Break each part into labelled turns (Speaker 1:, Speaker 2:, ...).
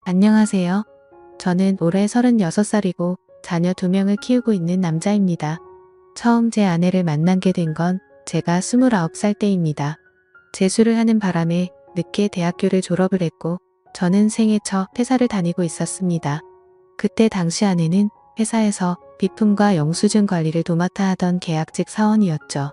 Speaker 1: 안녕하세요. 저는 올해 36살이고 자녀 2명을 키우고 있는 남자입니다. 처음 제 아내를 만나게 된 건 제가 29살 때입니다. 재수를 하는 바람에 늦게 대학교를 졸업을 했고 저는 생애 첫 회사를 다니고 있었습니다. 그때 당시 아내는 회사에서 비품과 영수증 관리를 도맡아 하던 계약직 사원이었죠.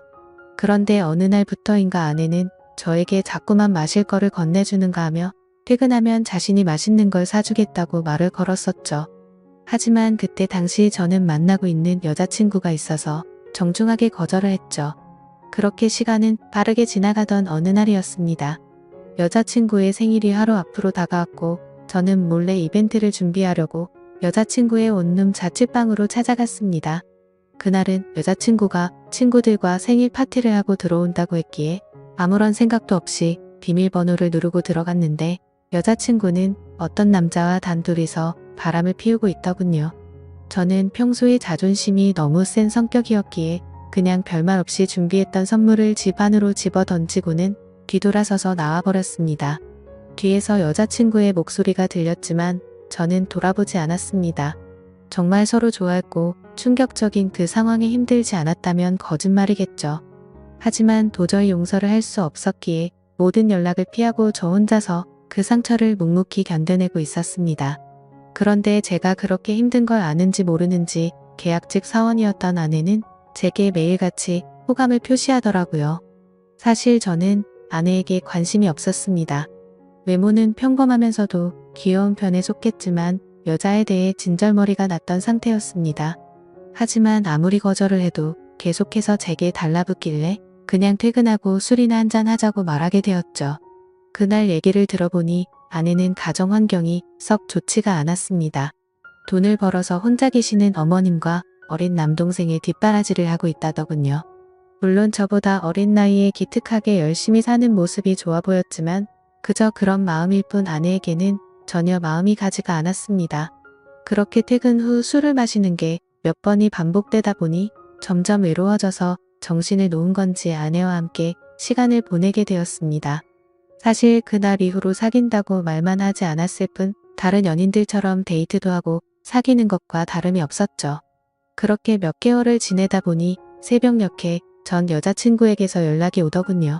Speaker 1: 그런데 어느 날부터인가 아내는 저에게 자꾸만 마실 거를 건네주는가 하며 퇴근하면 자신이 맛있는 걸 사주겠다고 말을 걸었었죠. 하지만 그때 당시 저는 만나고 있는 여자친구가 있어서 정중하게 거절을 했죠. 그렇게 시간은 빠르게 지나가던 어느 날이었습니다. 여자친구의 생일이 하루 앞으로 다가왔고 저는 몰래 이벤트를 준비하려고 여자친구의 원룸 자취방으로 찾아갔습니다. 그날은 여자친구가 친구들과 생일 파티를 하고 들어온다고 했기에 아무런 생각도 없이 비밀번호를 누르고 들어갔는데 여자친구는 어떤 남자와 단둘이서 바람을 피우고 있더군요. 저는 평소에 자존심이 너무 센 성격이었기에 그냥 별말 없이 준비했던 선물을 집 안으로 집어 던지고는 뒤돌아서서 나와버렸습니다. 뒤에서 여자친구의 목소리가 들렸지만 저는 돌아보지 않았습니다. 정말 서로 좋아했고 충격적인 그 상황이 힘들지 않았다면 거짓말이겠죠. 하지만 도저히 용서를 할 수 없었기에 모든 연락을 피하고 저 혼자서 그 상처를 묵묵히 견뎌내고 있었습니다. 그런데 제가 그렇게 힘든 걸 아는지 모르는지 계약직 사원이었던 아내는 제게 매일같이 호감을 표시하더라고요. 사실 저는 아내에게 관심이 없었습니다. 외모는 평범하면서도 귀여운 편에 속했지만 여자에 대해 진절머리가 났던 상태였습니다. 하지만 아무리 거절을 해도 계속해서 제게 달라붙길래 그냥 퇴근하고 술이나 한잔 하자고 말하게 되었죠. 그날 얘기를 들어보니 아내는 가정 환경이 썩 좋지가 않았습니다. 돈을 벌어서 혼자 계시는 어머님과 어린 남동생의 뒷바라지를 하고 있다더군요. 물론 저보다 어린 나이에 기특하게 열심히 사는 모습이 좋아 보였지만 그저 그런 마음일 뿐 아내에게는 전혀 마음이 가지가 않았습니다. 그렇게 퇴근 후 술을 마시는 게 몇 번이 반복되다 보니 점점 외로워져서 정신을 놓은 건지 아내와 함께 시간을 보내게 되었습니다. 사실 그날 이후로 사귄다고 말만 하지 않았을 뿐 다른 연인들처럼 데이트도 하고 사귀는 것과 다름이 없었죠. 그렇게 몇 개월을 지내다 보니 새벽녘에 전 여자친구에게서 연락이 오더군요.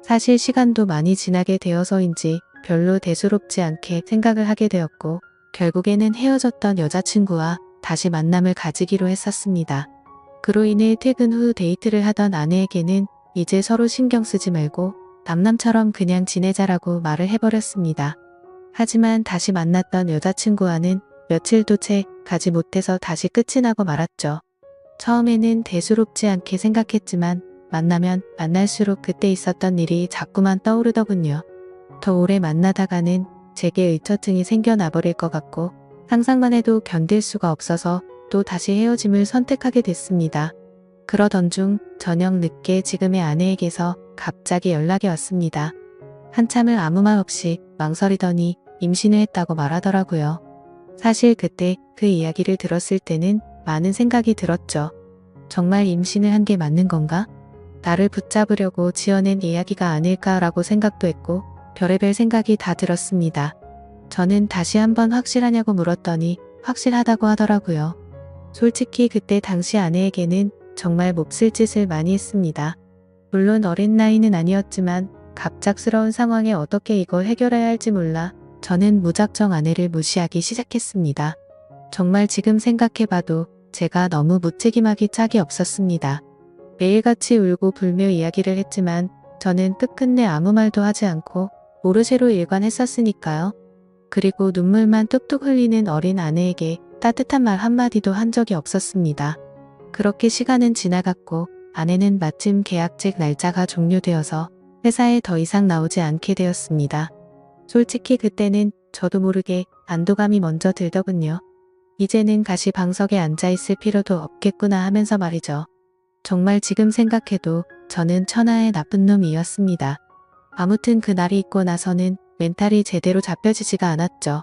Speaker 1: 사실 시간도 많이 지나게 되어서인지 별로 대수롭지 않게 생각을 하게 되었고 결국에는 헤어졌던 여자친구와 다시 만남을 가지기로 했었습니다. 그로 인해 퇴근 후 데이트를 하던 아내에게는 이제 서로 신경 쓰지 말고 남남처럼 그냥 지내자라고 말을 해버렸습니다. 하지만 다시 만났던 여자친구와는 며칠도 채 가지 못해서 다시 끝이 나고 말았죠. 처음에는 대수롭지 않게 생각했지만 만나면 만날수록 그때 있었던 일이 자꾸만 떠오르더군요. 더 오래 만나다가는 제게 의처증이 생겨나 버릴 것 같고 상상만 해도 견딜 수가 없어서 또 다시 헤어짐을 선택하게 됐습니다. 그러던 중 저녁 늦게 지금의 아내에게서 갑자기 연락이 왔습니다. 한참을 아무 말 없이 망설이더니 임신을 했다고 말하더라고요. 사실 그때 그 이야기를 들었을 때는 많은 생각이 들었죠. 정말 임신을 한 게 맞는 건가? 나를 붙잡으려고 지어낸 이야기가 아닐까라고 생각도 했고 별의별 생각이 다 들었습니다. 저는 다시 한번 확실하냐고 물었더니 확실하다고 하더라고요. 솔직히 그때 당시 아내에게는 정말 몹쓸 짓을 많이 했습니다. 물론 어린 나이는 아니었지만 갑작스러운 상황에 어떻게 이걸 해결해야 할지 몰라 저는 무작정 아내를 무시하기 시작했습니다. 정말 지금 생각해봐도 제가 너무 무책임하기 짝이 없었습니다. 매일같이 울고 불며 이야기를 했지만 저는 끝끝내 아무 말도 하지 않고 모르쇠로 일관했었으니까요. 그리고 눈물만 뚝뚝 흘리는 어린 아내에게 따뜻한 말 한마디도 한 적이 없었습니다. 그렇게 시간은 지나갔고 아내는 마침 계약직 날짜가 종료되어서 회사에 더 이상 나오지 않게 되었습니다. 솔직히 그때는 저도 모르게 안도감이 먼저 들더군요. 이제는 가시방석에 앉아있을 필요도 없겠구나 하면서 말이죠. 정말 지금 생각해도 저는 천하의 나쁜 놈이었습니다. 아무튼 그날이 있고 나서는 멘탈이 제대로 잡혀지지가 않았죠.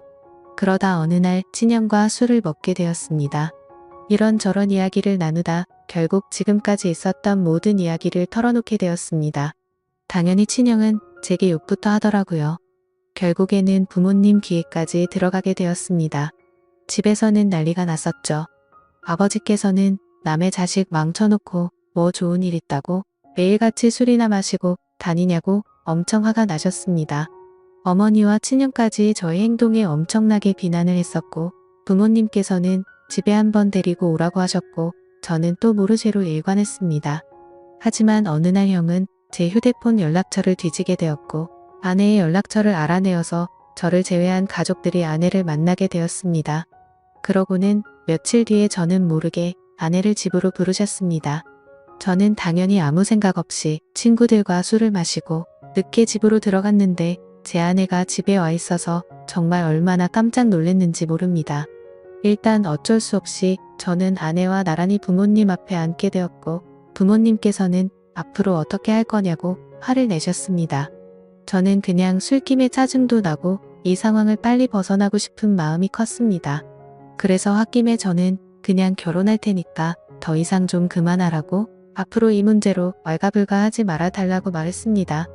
Speaker 1: 그러다 어느 날 친형과 술을 먹게 되었습니다. 이런저런 이야기를 나누다 결국 지금까지 있었던 모든 이야기를 털어놓게 되었습니다. 당연히 친형은 제게 욕부터 하더라고요. 결국에는 부모님 귀에까지 들어가게 되었습니다. 집에서는 난리가 났었죠. 아버지께서는 남의 자식 망쳐놓고 뭐 좋은 일 있다고 매일같이 술이나 마시고 다니냐고 엄청 화가 나셨습니다. 어머니와 친형까지 저의 행동에 엄청나게 비난을 했었고 부모님께서는 집에 한번 데리고 오라고 하셨고 저는 또 모르쇠로 일관했습니다. 하지만 어느 날 형은 제 휴대폰 연락처를 뒤지게 되었고 아내의 연락처를 알아내어서 저를 제외한 가족들이 아내를 만나게 되었습니다. 그러고는 며칠 뒤에 저는 모르게 아내를 집으로 부르셨습니다. 저는 당연히 아무 생각 없이 친구들과 술을 마시고 늦게 집으로 들어갔는데 제 아내가 집에 와 있어서 정말 얼마나 깜짝 놀랐는지 모릅니다. 일단 어쩔 수 없이 저는 아내와 나란히 부모님 앞에 앉게 되었고 부모님께서는 앞으로 어떻게 할 거냐고 화를 내셨습니다. 저는 그냥 술김에 짜증도 나고 이 상황을 빨리 벗어나고 싶은 마음이 컸습니다. 그래서 홧김에 저는 그냥 결혼할 테니까 더 이상 좀 그만하라고 앞으로 이 문제로 왈가불가하지 말아달라고 말했습니다.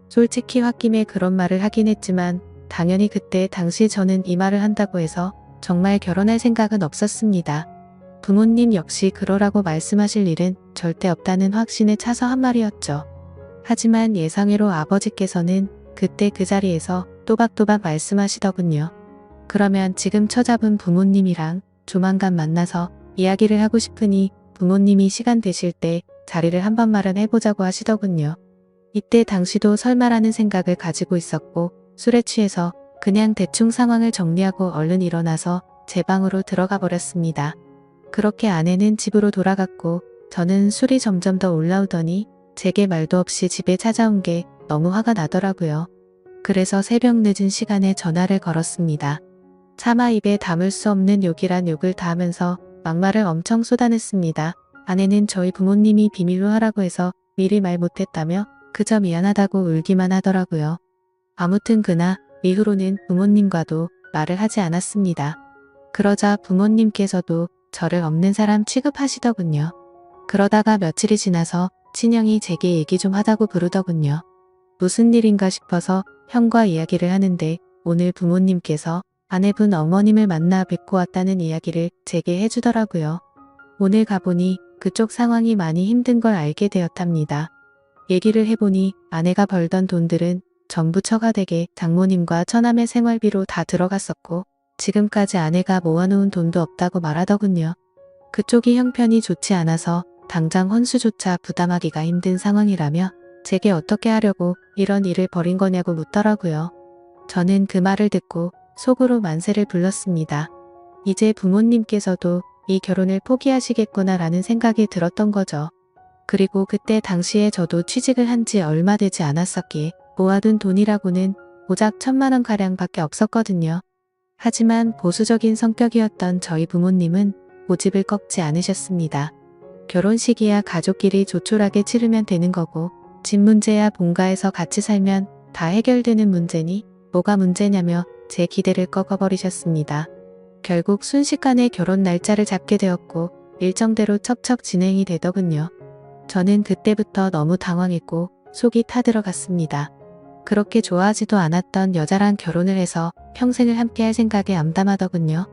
Speaker 1: 솔직히 홧김에 그런 말을 하긴 했지만 당연히 그때 당시 저는 이 말을 한다고 해서 정말 결혼할 생각은 없었습니다. 부모님 역시 그러라고 말씀하실 일은 절대 없다는 확신에 차서 한 말이었죠. 하지만 예상외로 아버지께서는 그때 그 자리에서 또박또박 말씀하시더군요. 그러면 지금 처잡은 부모님이랑 조만간 만나서 이야기를 하고 싶으니 부모님이 시간 되실 때 자리를 한번 마련해보자고 하시더군요. 이때 당시도 설마라는 생각을 가지고 있었고 술에 취해서 그냥 대충 상황을 정리하고 얼른 일어나서 제 방으로 들어가 버렸습니다. 그렇게 아내는 집으로 돌아갔고 저는 술이 점점 더 올라오더니 제게 말도 없이 집에 찾아온 게 너무 화가 나더라고요. 그래서 새벽 늦은 시간에 전화를 걸었습니다. 차마 입에 담을 수 없는 욕이란 욕을 다 하면서 막말을 엄청 쏟아냈습니다. 아내는 저희 부모님이 비밀로 하라고 해서 미리 말 못했다며 그저 미안하다고 울기만 하더라고요. 아무튼 그날 이후로는 부모님과도 말을 하지 않았습니다. 그러자 부모님께서도 저를 없는 사람 취급하시더군요. 그러다가 며칠이 지나서 친형이 제게 얘기 좀 하자고 부르더군요. 무슨 일인가 싶어서 형과 이야기를 하는데 오늘 부모님께서 아내분 어머님을 만나 뵙고 왔다는 이야기를 제게 해주더라고요. 오늘 가보니 그쪽 상황이 많이 힘든 걸 알게 되었답니다. 얘기를 해보니 아내가 벌던 돈들은 전부 처가댁에 장모님과 처남의 생활비로 다 들어갔었고 지금까지 아내가 모아놓은 돈도 없다고 말하더군요. 그쪽이 형편이 좋지 않아서 당장 혼수조차 부담하기가 힘든 상황이라며 제게 어떻게 하려고 이런 일을 벌인 거냐고 묻더라고요. 저는 그 말을 듣고 속으로 만세를 불렀습니다. 이제 부모님께서도 이 결혼을 포기하시겠구나 라는 생각이 들었던 거죠. 그리고 그때 당시에 저도 취직을 한 지 얼마 되지 않았었기에 모아둔 돈이라고는 고작 1,000만 원 가량밖에 없었거든요. 하지만 보수적인 성격이었던 저희 부모님은 고집을 꺾지 않으셨습니다. 결혼식이야 가족끼리 조촐하게 치르면 되는 거고 집 문제야 본가에서 같이 살면 다 해결되는 문제니 뭐가 문제냐며 제 기대를 꺾어버리셨습니다. 결국 순식간에 결혼 날짜를 잡게 되었고 일정대로 척척 진행이 되더군요. 저는 그때부터 너무 당황했고 속이 타들어갔습니다. 그렇게 좋아하지도 않았던 여자랑 결혼을 해서 평생을 함께할 생각에 암담하더군요.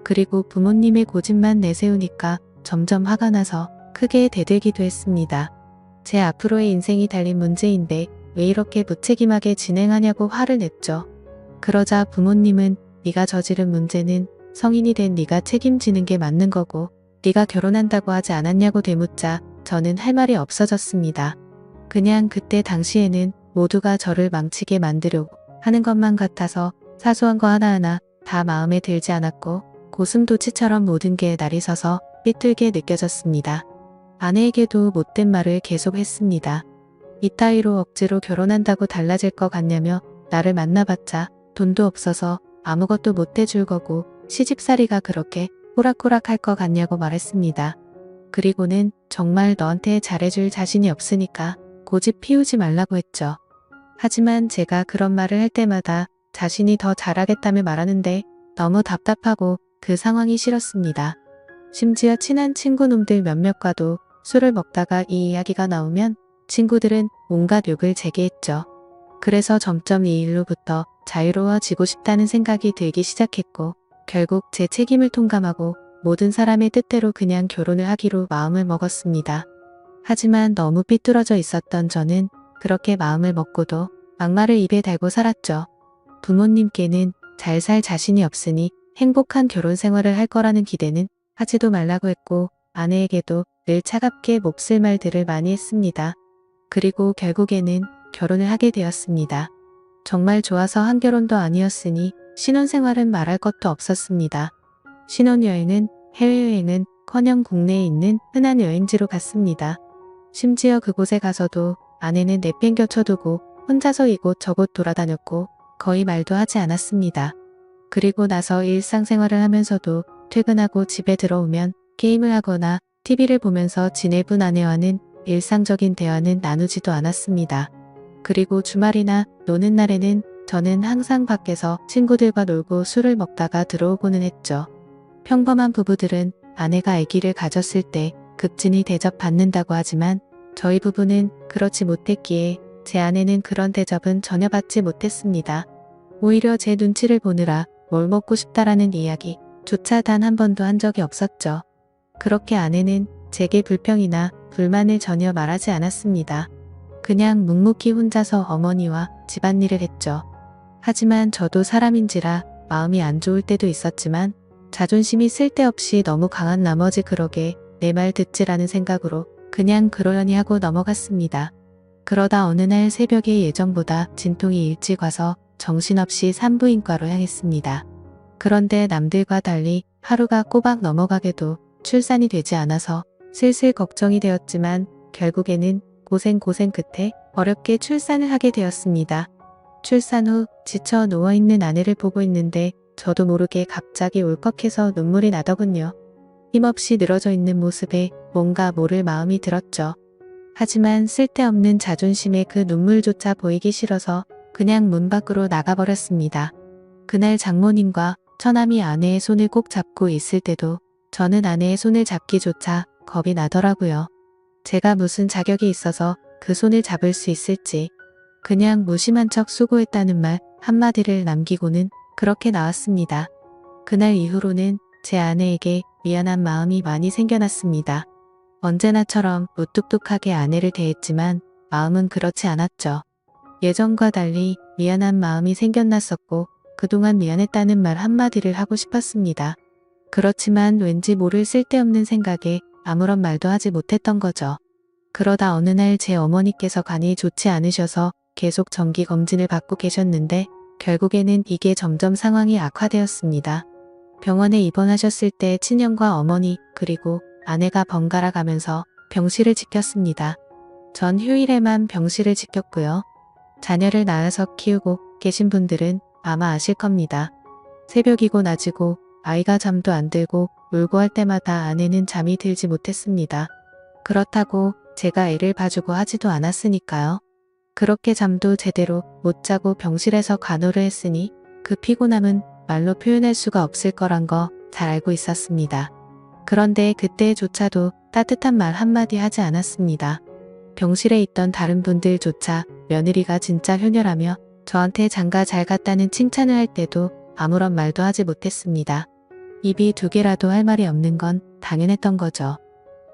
Speaker 1: 그리고 부모님의 고집만 내세우니까 점점 화가 나서 크게 대들기도 했습니다. 제 앞으로의 인생이 달린 문제인데 왜 이렇게 무책임하게 진행하냐고 화를 냈죠. 그러자 부모님은 네가 저지른 문제는 성인이 된 네가 책임지는 게 맞는 거고 네가 결혼한다고 하지 않았냐고 되묻자 저는 할 말이 없어졌습니다. 그냥 그때 당시에는 모두가 저를 망치게 만들려고 하는 것만 같아서 사소한 거 하나하나 다 마음에 들지 않았고 고슴도치처럼 모든 게 날이 서서 삐뚤게 느껴졌습니다. 아내에게도 못된 말을 계속 했습니다. 이따위로 억지로 결혼한다고 달라질 것 같냐며 나를 만나봤자 돈도 없어서 아무것도 못 해줄 거고 시집살이가 그렇게 호락호락할 것 같냐고 말했습니다. 그리고는 정말 너한테 잘해줄 자신이 없으니까 고집 피우지 말라고 했죠. 하지만 제가 그런 말을 할 때마다 자신이 더 잘하겠다며 말하는데 너무 답답하고 그 상황이 싫었습니다. 심지어 친한 친구놈들 몇몇과도 술을 먹다가 이 이야기가 나오면 친구들은 온갖 욕을 제게 했죠. 그래서 점점 이 일로부터 자유로워지고 싶다는 생각이 들기 시작했고 결국 제 책임을 통감하고 모든 사람의 뜻대로 그냥 결혼을 하기로 마음을 먹었습니다. 하지만 너무 삐뚤어져 있었던 저는 그렇게 마음을 먹고도 막말을 입에 달고 살았죠. 부모님께는 잘 살 자신이 없으니 행복한 결혼 생활을 할 거라는 기대는 하지도 말라고 했고 아내에게도 늘 차갑게 몹쓸 말들을 많이 했습니다. 그리고 결국에는 결혼을 하게 되었습니다. 정말 좋아서 한 결혼도 아니었으니 신혼생활은 말할 것도 없었습니다. 신혼여행은 해외여행은 커녕 국내에 있는 흔한 여행지로 갔습니다. 심지어 그곳에 가서도 아내는 내팽겨쳐두고 혼자서 이곳 저곳 돌아다녔고 거의 말도 하지 않았습니다. 그리고 나서 일상생활을 하면서도 퇴근하고 집에 들어오면 게임을 하거나 TV를 보면서 지내본 아내와는 일상적인 대화는 나누지도 않았습니다. 그리고 주말이나 노는 날에는 저는 항상 밖에서 친구들과 놀고 술을 먹다가 들어오고는 했죠. 평범한 부부들은 아내가 아기를 가졌을 때 극진히 대접받는다고 하지만 저희 부부는 그렇지 못했기에 제 아내는 그런 대접은 전혀 받지 못했습니다. 오히려 제 눈치를 보느라 뭘 먹고 싶다라는 이야기조차 단 한 번도 한 적이 없었죠. 그렇게 아내는 제게 불평이나 불만을 전혀 말하지 않았습니다. 그냥 묵묵히 혼자서 어머니와 집안일을 했죠. 하지만 저도 사람인지라 마음이 안 좋을 때도 있었지만 자존심이 쓸데없이 너무 강한 나머지 그러게 내 말 듣지라는 생각으로 그냥 그러려니 하고 넘어갔습니다. 그러다 어느 날 새벽에 예정보다 진통이 일찍 와서 정신없이 산부인과로 향했습니다. 그런데 남들과 달리 하루가 꼬박 넘어가게도 출산이 되지 않아서 슬슬 걱정이 되었지만 결국에는 고생 끝에 어렵게 출산을 하게 되었습니다. 출산 후 지쳐 누워있는 아내를 보고 있는데 저도 모르게 갑자기 울컥해서 눈물이 나더군요. 힘없이 늘어져 있는 모습에 뭔가 모를 마음이 들었죠. 하지만 쓸데없는 자존심에 그 눈물조차 보이기 싫어서 그냥 문 밖으로 나가버렸습니다. 그날 장모님과 처남이 아내의 손을 꼭 잡고 있을 때도 저는 아내의 손을 잡기조차 겁이 나더라고요. 제가 무슨 자격이 있어서 그 손을 잡을 수 있을지 그냥 무심한 척 수고했다는 말 한마디를 남기고는 그렇게 나왔습니다. 그날 이후로는 제 아내에게 미안한 마음이 많이 생겨났습니다. 언제나처럼 무뚝뚝하게 아내를 대했지만 마음은 그렇지 않았죠. 예전과 달리 미안한 마음이 생겨났었고 그동안 미안했다는 말 한마디를 하고 싶었습니다. 그렇지만 왠지 모를 쓸데없는 생각에 아무런 말도 하지 못했던 거죠. 그러다 어느 날 제 어머니께서 간이 좋지 않으셔서 계속 정기검진을 받고 계셨는데 결국에는 이게 점점 상황이 악화되었습니다. 병원에 입원하셨을 때 친형과 어머니 그리고 아내가 번갈아 가면서 병실을 지켰습니다. 전 휴일에만 병실을 지켰고요. 자녀를 낳아서 키우고 계신 분들은 아마 아실 겁니다. 새벽이고 낮이고 아이가 잠도 안 들고 울고 할 때마다 아내는 잠이 들지 못했습니다. 그렇다고 제가 애를 봐주고 하지도 않았으니까요. 그렇게 잠도 제대로 못 자고 병실에서 간호를 했으니 그 피곤함은 말로 표현할 수가 없을 거란 거 잘 알고 있었습니다. 그런데 그때조차도 따뜻한 말 한마디 하지 않았습니다. 병실에 있던 다른 분들조차 며느리가 진짜 효녀라며 저한테 장가 잘 갔다는 칭찬을 할 때도 아무런 말도 하지 못했습니다. 입이 두 개라도 할 말이 없는 건 당연했던 거죠.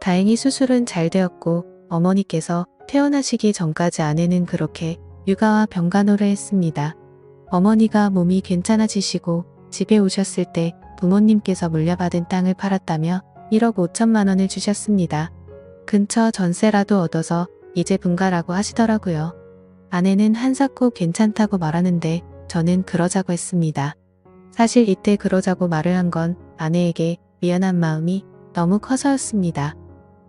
Speaker 1: 다행히 수술은 잘 되었고 어머니께서 퇴원하시기 전까지 아내는 그렇게 육아와 병간호를 했습니다. 어머니가 몸이 괜찮아지시고 집에 오셨을 때 부모님께서 물려받은 땅을 팔았다며 1억 5천만 원을 주셨습니다. 근처 전세라도 얻어서 이제 분가라고 하시더라고요. 아내는 한사코 괜찮다고 말하는데 저는 그러자고 했습니다. 사실 이때 그러자고 말을 한 건 아내에게 미안한 마음이 너무 커서였습니다.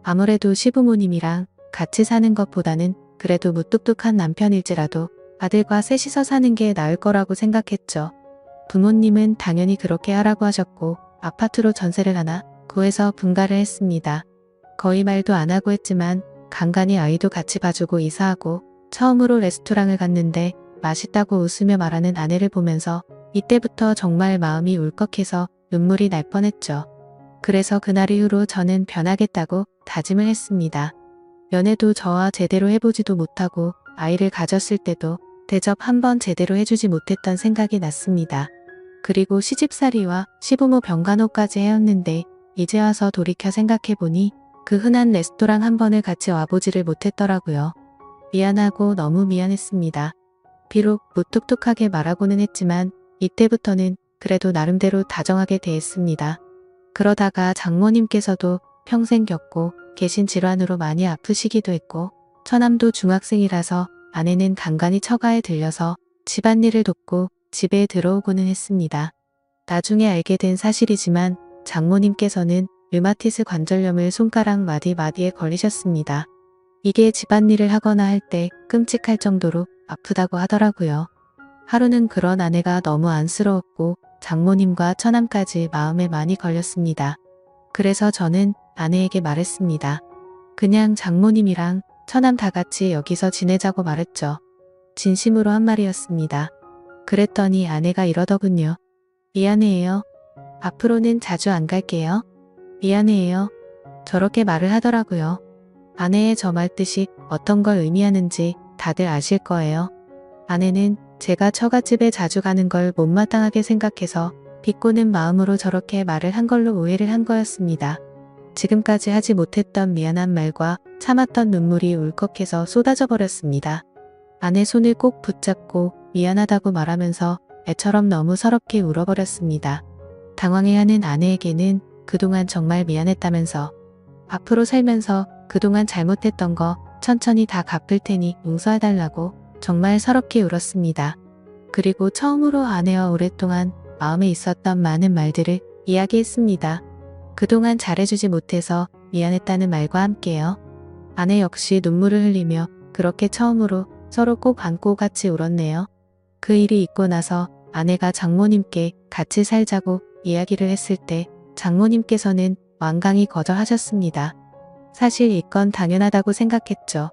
Speaker 1: 아무래도 시부모님이랑 같이 사는 것보다는 그래도 무뚝뚝한 남편일지라도 아들과 셋이서 사는 게 나을 거라고 생각했죠. 부모님은 당연히 그렇게 하라고 하셨고 아파트로 전세를 하나 구해서 분가를 했습니다. 거의 말도 안 하고 했지만 간간히 아이도 같이 봐주고 이사하고 처음으로 레스토랑을 갔는데 맛있다고 웃으며 말하는 아내를 보면서 이때부터 정말 마음이 울컥해서 눈물이 날 뻔했죠. 그래서 그날 이후로 저는 변하겠다고 다짐을 했습니다. 연애도 저와 제대로 해보지도 못하고 아이를 가졌을 때도 대접 한번 제대로 해주지 못했던 생각이 났습니다. 그리고 시집살이와 시부모 병간호까지 해왔는데 이제 와서 돌이켜 생각해보니 그 흔한 레스토랑 한 번을 같이 와보지를 못했더라고요. 미안하고 너무 미안했습니다. 비록 무뚝뚝하게 말하고는 했지만 이때부터는 그래도 나름대로 다정하게 대했습니다. 그러다가 장모님께서도 평생 겪고 계신 질환으로 많이 아프시기도 했고 처남도 중학생이라서 아내는 간간히 처가에 들려서 집안일을 돕고 집에 들어오고는 했습니다. 나중에 알게 된 사실이지만 장모님께서는 류마티스 관절염을 손가락 마디마디에 걸리셨습니다. 이게 집안일을 하거나 할 때 끔찍할 정도로 아프다고 하더라고요. 하루는 그런 아내가 너무 안쓰러웠고 장모님과 처남까지 마음에 많이 걸렸습니다. 그래서 저는 아내에게 말했습니다. 그냥 장모님이랑 처남 다 같이 여기서 지내자고 말했죠. 진심으로 한 말이었습니다. 그랬더니 아내가 이러더군요. 미안해요. 앞으로는 자주 안 갈게요. 미안해요. 저렇게 말을 하더라고요. 아내의 저 말 뜻이 어떤 걸 의미하는지 다들 아실 거예요. 아내는 제가 처갓집에 자주 가는 걸 못마땅하게 생각해서 비꼬는 마음으로 저렇게 말을 한 걸로 오해를 한 거였습니다. 지금까지 하지 못했던 미안한 말과 참았던 눈물이 울컥해서 쏟아져 버렸습니다. 아내 손을 꼭 붙잡고 미안하다고 말하면서 애처럼 너무 서럽게 울어버렸습니다. 당황해하는 아내에게는 그동안 정말 미안했다면서 앞으로 살면서 그동안 잘못했던 거 천천히 다 갚을 테니 용서해달라고 정말 서럽게 울었습니다. 그리고 처음으로 아내와 오랫동안 마음에 있었던 많은 말들을 이야기했습니다. 그동안 잘해주지 못해서 미안했다는 말과 함께요. 아내 역시 눈물을 흘리며 그렇게 처음으로 서로 꼭 안고 같이 울었네요. 그 일이 있고 나서 아내가 장모님께 같이 살자고 이야기를 했을 때 장모님께서는 완강히 거절하셨습니다. 사실 이건 당연하다고 생각했죠.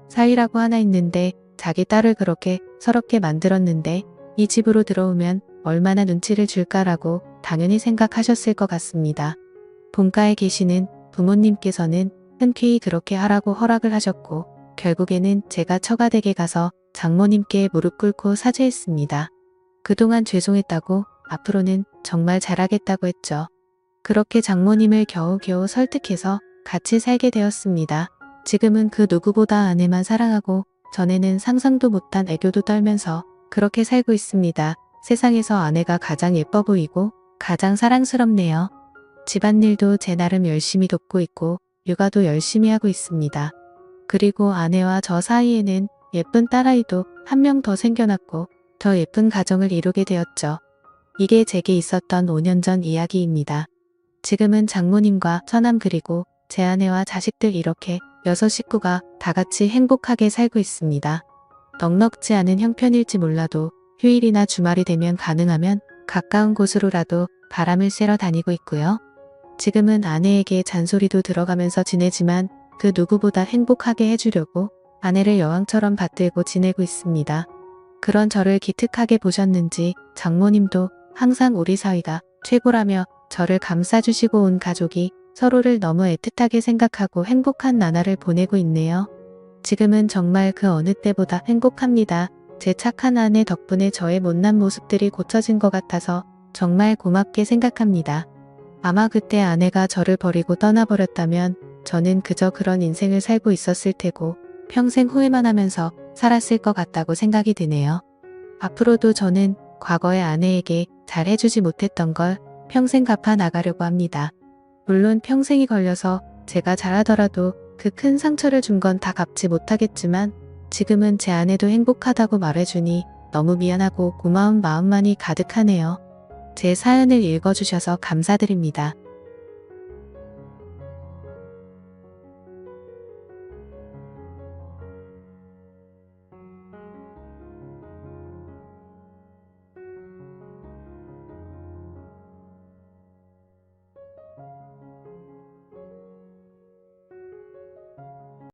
Speaker 1: 사위라고 하나 있는데 자기 딸을 그렇게 서럽게 만들었는데 이 집으로 들어오면 얼마나 눈치를 줄까라고 당연히 생각하셨을 것 같습니다. 본가에 계시는 부모님께서는 흔쾌히 그렇게 하라고 허락을 하셨고 결국에는 제가 처가댁에 가서 장모님께 무릎 꿇고 사죄했습니다. 그동안 죄송했다고 앞으로는 정말 잘하겠다고 했죠. 그렇게 장모님을 겨우겨우 설득해서 같이 살게 되었습니다. 지금은 그 누구보다 아내만 사랑하고 전에는 상상도 못한 애교도 떨면서 그렇게 살고 있습니다. 세상에서 아내가 가장 예뻐 보이고 가장 사랑스럽네요. 집안일도 제 나름 열심히 돕고 있고 육아도 열심히 하고 있습니다. 그리고 아내와 저 사이에는 예쁜 딸아이도 한 명 더 생겨났고 더 예쁜 가정을 이루게 되었죠. 이게 제게 있었던 5년 전 이야기입니다. 지금은 장모님과 처남 그리고 제 아내와 자식들 이렇게 6식구가 다 같이 행복하게 살고 있습니다. 넉넉지 않은 형편일지 몰라도 휴일이나 주말이 되면 가능하면 가까운 곳으로라도 바람을 쐬러 다니고 있고요. 지금은 아내에게 잔소리도 들어가면서 지내지만 그 누구보다 행복하게 해주려고 아내를 여왕처럼 받들고 지내고 있습니다. 그런 저를 기특하게 보셨는지 장모님도 항상 우리 사위가 최고라며 저를 감싸주시고 온 가족이 서로를 너무 애틋하게 생각하고 행복한 나날을 보내고 있네요. 지금은 정말 그 어느 때보다 행복합니다. 제 착한 아내 덕분에 저의 못난 모습들이 고쳐진 것 같아서 정말 고맙게 생각합니다. 아마 그때 아내가 저를 버리고 떠나버렸다면 저는 그저 그런 인생을 살고 있었을 테고 평생 후회만 하면서 살았을 것 같다고 생각이 드네요. 앞으로도 저는 과거의 아내에게 잘 해주지 못했던 걸 평생 갚아 나가려고 합니다. 물론 평생이 걸려서 제가 잘하더라도 그 큰 상처를 준 건 다 갚지 못하겠지만 지금은 제 아내도 행복하다고 말해주니 너무 미안하고 고마운 마음만이 가득하네요. 제 사연을 읽어주셔서 감사드립니다.